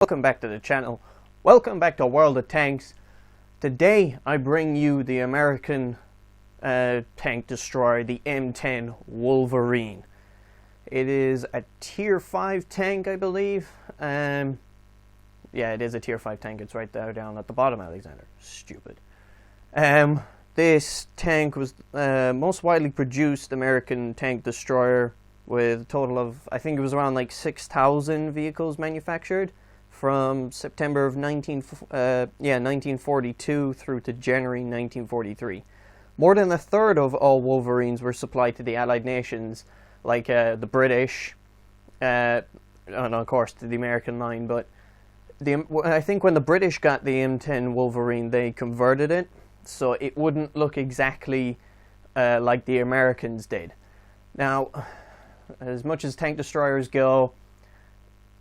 Welcome back to the channel. Welcome back to World of Tanks. Today I bring you the American tank destroyer, the M10 Wolverine. It is a tier 5 tank, I believe. Yeah, it is a tier 5 tank. It's right there down at the bottom, Alexander. Stupid. This tank was most widely produced American tank destroyer with a total of, I think it was around like 6,000 vehicles manufactured from September of 1942 through to January 1943. More than a third of all Wolverines were supplied to the Allied nations, like the British, and of course to the American line. But I think when the British got the M10 Wolverine, they converted it so it wouldn't look exactly like the Americans did. Now, as much as tank destroyers go,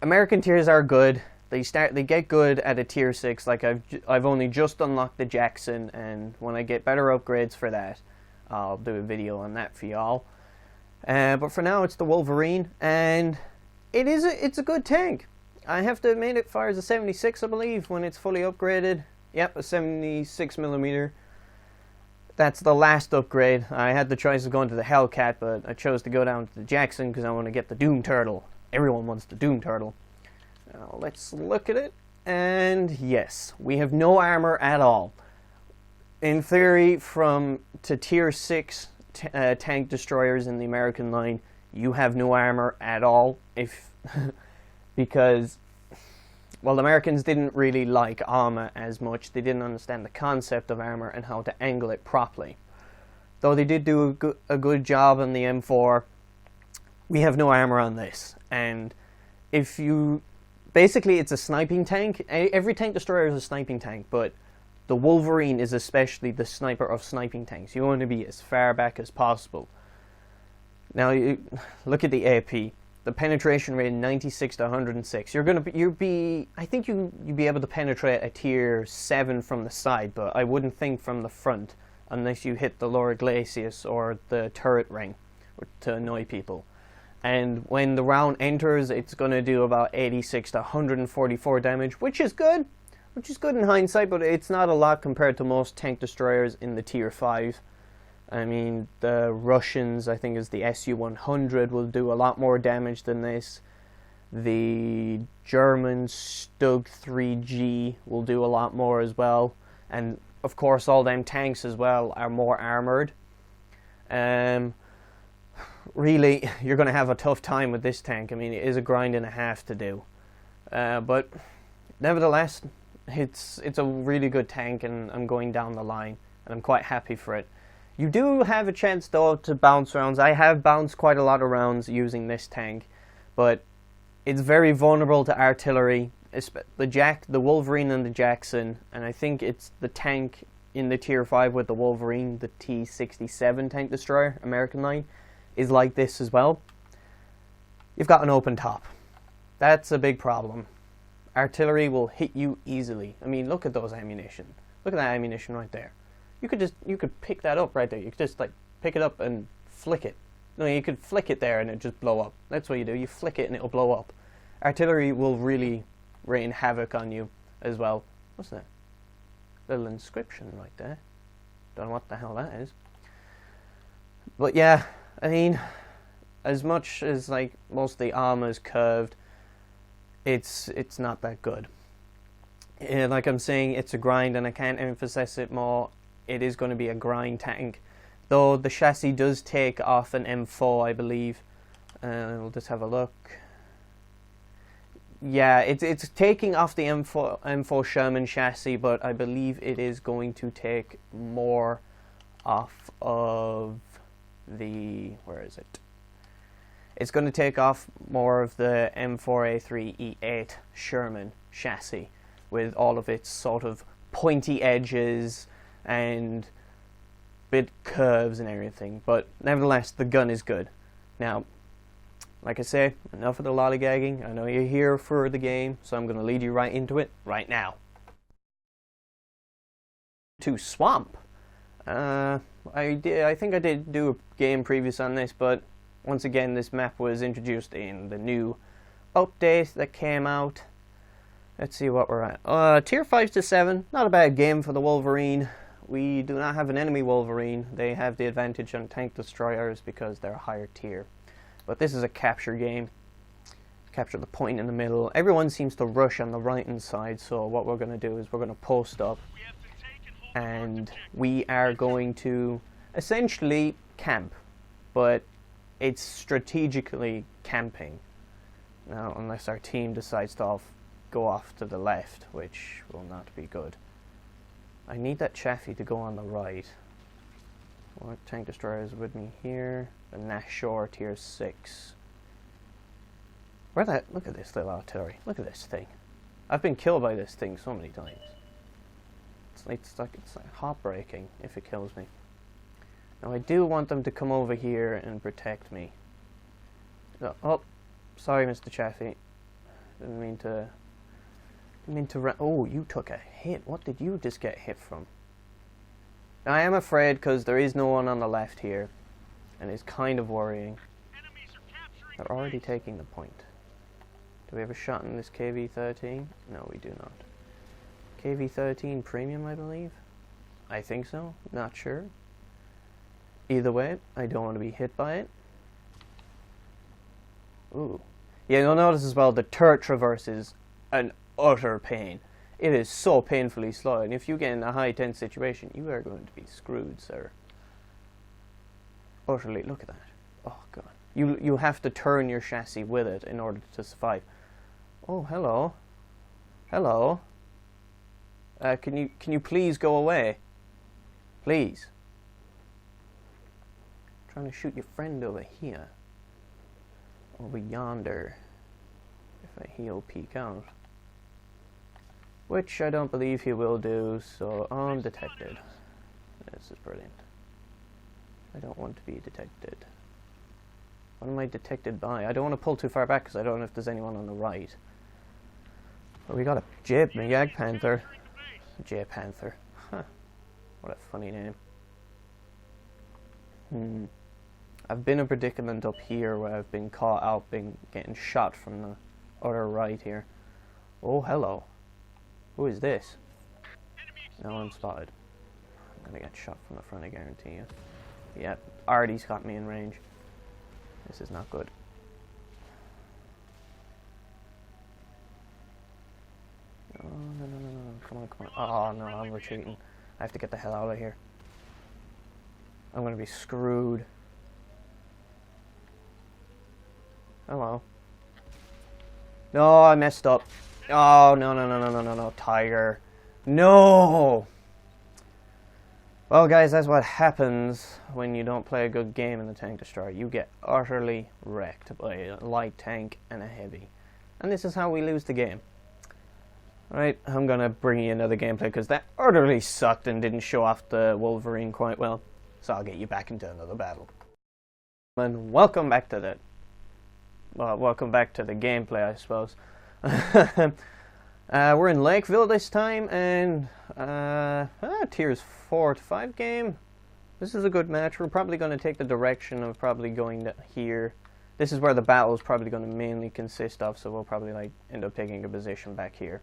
American tiers are good. They get good at a tier 6. Like I've only just unlocked the Jackson, and when I get better upgrades for that, I'll do a video on that for y'all. But for now, it's the Wolverine, and it's a good tank. I have to admit, it fires a 76, I believe, when it's fully upgraded. Yep, a 76mm. That's the last upgrade. I had the choice of going to the Hellcat, but I chose to go down to the Jackson because I want to get the Doom Turtle. Everyone wants the Doom Turtle. Now, let's look at it. And yes, we have no armor at all. In theory, to tier 6 tank destroyers in the American line, you have no armor at all. Because, well, the Americans didn't really like armor as much. They didn't understand the concept of armor and how to angle it properly. Though they did do a good job on the M4, we have no armor on this. And basically it's a sniping tank. Every tank destroyer is a sniping tank, but the Wolverine is especially the sniper of sniping tanks. You want to be as far back as possible. Now, look at the AP. The penetration rate 96 to 106. I think you'd be able to penetrate a tier 7 from the side, but I wouldn't think from the front unless you hit the lower glacis or the turret ring to annoy people. And when the round enters, it's going to do about 86 to 144 damage, which is good in hindsight, but it's not a lot compared to most tank destroyers in the tier 5. I mean, the Russians, I think, is the Su-100, will do a lot more damage than this. The German Stug 3G will do a lot more as well. And, of course, all them tanks as well are more armoured. Really, you're going to have a tough time with this tank. I mean, it is a grind and a half to do. But, nevertheless, it's a really good tank, and I'm going down the line, and I'm quite happy for it. You do have a chance, though, to bounce rounds. I have bounced quite a lot of rounds using this tank, but it's very vulnerable to artillery. The Wolverine and the Jackson, and I think it's the tank in the tier 5 with the Wolverine, the T-67 tank destroyer, American line, is like this as well. You've got an open top. That's a big problem. Artillery will hit you easily. I mean, look at those ammunition. Look at that ammunition right there. You could pick that up right there. You could just like pick it up and flick it. No, you could flick it there and it just blow up. That's what you do. You flick it and it'll blow up. Artillery will really rain havoc on you as well. What's that? Little inscription right there. Don't know what the hell that is. But yeah, I mean, as much as like most of the armor is curved, it's not that good. Like I'm saying, it's a grind, and I can't emphasize it more. It is going to be a grind tank, though the chassis does take off an M4, I believe. We'll just have a look. Yeah, it's taking off the M4 Sherman chassis, but I believe it is going to take more off of the, where is it? It's going to take off more of the M4A3E8 Sherman chassis with all of its sort of pointy edges and bit curves and everything. But nevertheless, the gun is good. Now, like I say, enough of the lollygagging. I know you're here for the game, so I'm going to lead you right into it right now. To Swamp. I think I did do a game previous on this, but once again, this map was introduced in the new update that came out Let's see what we're at. Tier 5 to 7. Not a bad game for the Wolverine. We do not have an enemy Wolverine. They have the advantage on tank destroyers because they're a higher tier. But this is a capture game. Capture the point in the middle. Everyone seems to rush on the right-hand side, so what we're going to do is we're going to post up. And we are going to essentially camp. But it's strategically camping. Now, unless our team decides to go off to the left, which will not be good. I need that Chaffee to go on the right. What tank destroyers with me here? The Nash Shore tier 6. Look at this little artillery. Look at this thing. I've been killed by this thing so many times. It's like heartbreaking if it kills me. Now I do want them to come over here and protect me. So, oh, sorry, Mr. Chaffee. Didn't mean to. Oh, you took a hit. What did you just get hit from? Now, I am afraid because there is no one on the left here, and it's kind of worrying. They're already taking the point. Do we have a shot in this KV-13? No, we do not. KV-13 premium, I believe. I think so. Not sure. Either way, I don't want to be hit by it. Ooh. Yeah, you'll notice as well the turret traverse is an utter pain. It is so painfully slow, and if you get in a high tense situation, you are going to be screwed, sir. Utterly, look at that. Oh god. You have to turn your chassis with it in order to survive. Oh, hello. Hello. Can you please go away? Please. I'm trying to shoot your friend over here. Over yonder. If he'll peek out. Which I don't believe he will do, so undetected. This is brilliant. I don't want to be detected. What am I detected by? I don't want to pull too far back because I don't know if there's anyone on the right. But we got a Jag Panther. J Panther. Huh. What a funny name. I've been in a predicament up here where I've been caught out getting shot from the other right here. Oh, hello. Who is this? No one spotted. I'm gonna get shot from the front, I guarantee you. Yep, Artie's got me in range. This is not good. Oh, no. Come on. Oh, no, I'm retreating. I have to get the hell out of here. I'm gonna be screwed. Hello. No, I messed up. Oh, no, Tiger. No! Well, guys, that's what happens when you don't play a good game in the tank destroyer. You get utterly wrecked by a light tank and a heavy. And this is how we lose the game. Alright, I'm gonna bring you another gameplay because that utterly sucked and didn't show off the Wolverine quite well. So I'll get you back into another battle. And welcome back to the... Well, welcome back to the gameplay, I suppose. We're in Lakeville this time, and tiers 4 to 5 game. This is a good match. We're probably going to take the direction of probably going to here. This is where the battle is probably going to mainly consist of, so we'll probably end up taking a position back here.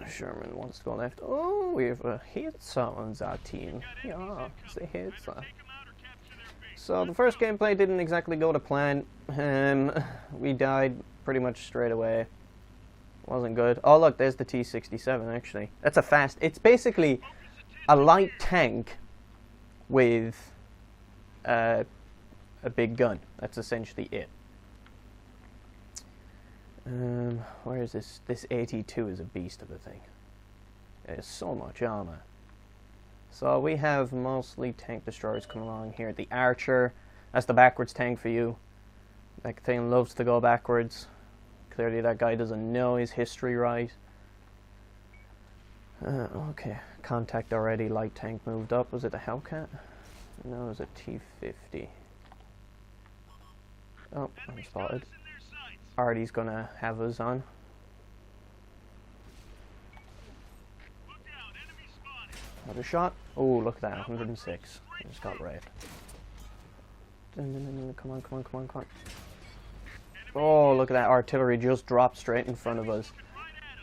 Sherman wants to go left. Oh, we have a Hitsa on our team. Yeah, it's a Hitsa. So the first gameplay didn't exactly go to plan. We died pretty much straight away. Wasn't good. Oh look, there's the T-67 actually. That's a fast... It's basically a light tank with a big gun. That's essentially it. Where is this? This 82 is a beast of a thing. There's so much armor. So we have mostly tank destroyers coming along here. The Archer, that's the backwards tank for you. That thing loves to go backwards. Clearly that guy doesn't know his history right. Okay, contact already. Light tank moved up. Was it the Hellcat? No, it was a T-50. Oh, I'm spotted. Artie's gonna have us on. Another shot. Oh, look at that, 106. I just got raped. Come on. Oh, look at that artillery just dropped straight in front of us.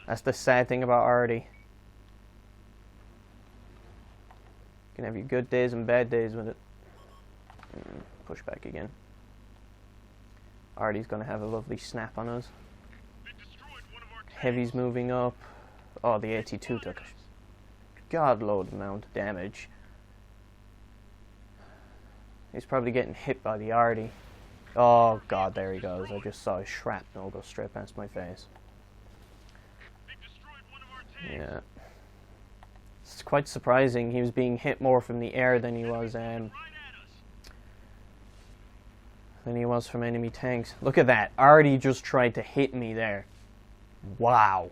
That's the sad thing about Artie. You can have your good days and bad days with it. Push back again. Artie's going to have a lovely snap on us. Heavy's moving up. Oh, the 82 took a godload amount of damage. He's probably getting hit by the Artie. Oh god, there he goes. I just saw his shrapnel go straight past my face. Yeah. It's quite surprising. He was being hit more from the air than he was from enemy tanks. Look at that. Artie just tried to hit me there. Wow.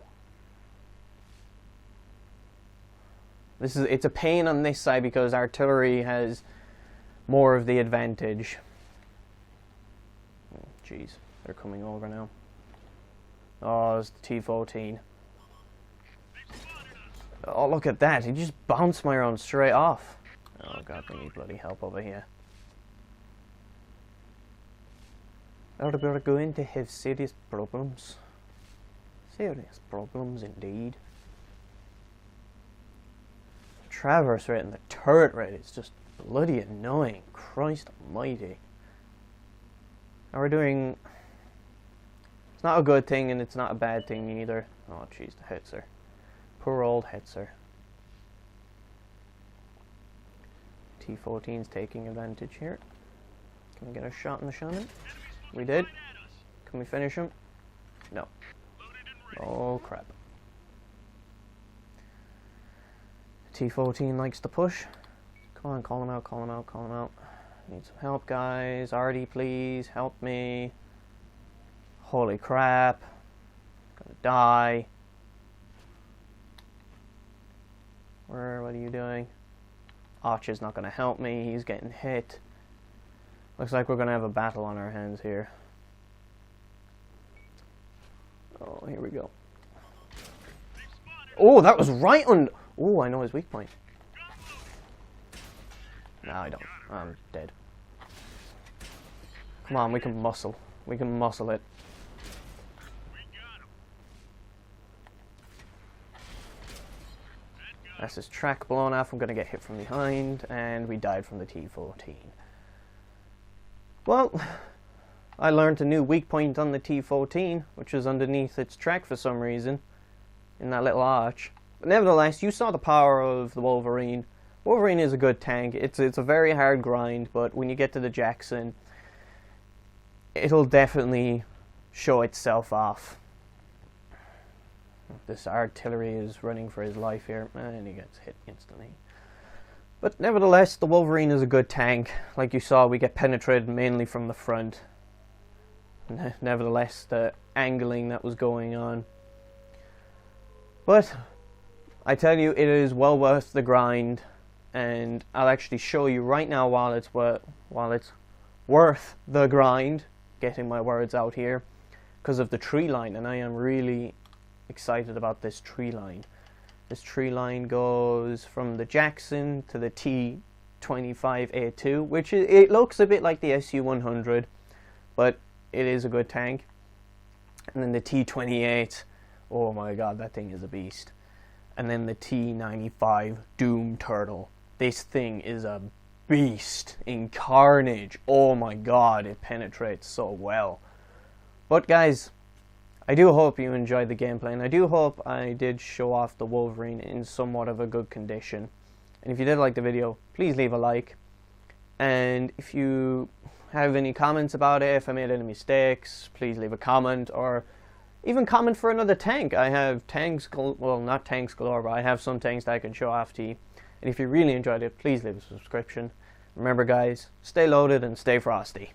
It's a pain on this side because artillery has more of the advantage. Jeez, they're coming over now. Oh, it's the T-14. Oh, look at that. He just bounced my round straight off. Oh god, we need bloody help over here. We're going to have serious problems. Serious problems indeed. Traverse rate and the turret rate is just bloody annoying. Christ almighty. Now we're doing... It's not a good thing and it's not a bad thing either. Oh jeez, the Hetzer. Poor old Hetzer. T-14's taking advantage here. Can we get a shot in the Shannon? We did. Can we finish him? No. Oh crap. T-14 likes to push. Come on, call him out, call him out, call him out. Need some help, guys. Artie, please, help me. Holy crap. Gonna die. What are you doing? Archer's not gonna help me, he's getting hit. Looks like we're gonna have a battle on our hands here. Oh, here we go. Oh, that was right on... Oh, I know his weak point. No, I don't. I'm dead. Come on, we can muscle. We can muscle it. That's his track blown off. I'm going to get hit from behind. And we died from the T-14. Well, I learned a new weak point on the T-14, which is underneath its track for some reason. In that little arch. But nevertheless, you saw the power of the Wolverine. Wolverine is a good tank. It's a very hard grind, but when you get to the Jackson, it'll definitely show itself off. This artillery is running for his life here, and he gets hit instantly. But nevertheless, the Wolverine is a good tank. Like you saw, we get penetrated mainly from the front. Nevertheless, the angling that was going on. But I tell you, it is well worth the grind. And I'll actually show you right now while it's worth the grind, getting my words out here, because of the tree line, and I am really excited about this tree line. This tree line goes from the Jackson to the T-25A2, which it looks a bit like the SU-100, but it is a good tank. And then the T-28, oh my god, that thing is a beast. And then the T-95 Doom Turtle. This thing is a beast in carnage. Oh my god, it penetrates so well. But guys, I do hope you enjoyed the gameplay, and I do hope I did show off the Wolverine in somewhat of a good condition. And if you did like the video, please leave a like. And if you have any comments about it, if I made any mistakes, please leave a comment, or even comment for another tank. I have tanks, well, not tanks galore, but I have some tanks that I can show off to you. And if you really enjoyed it, please leave a subscription. Remember guys, stay loaded and stay frosty.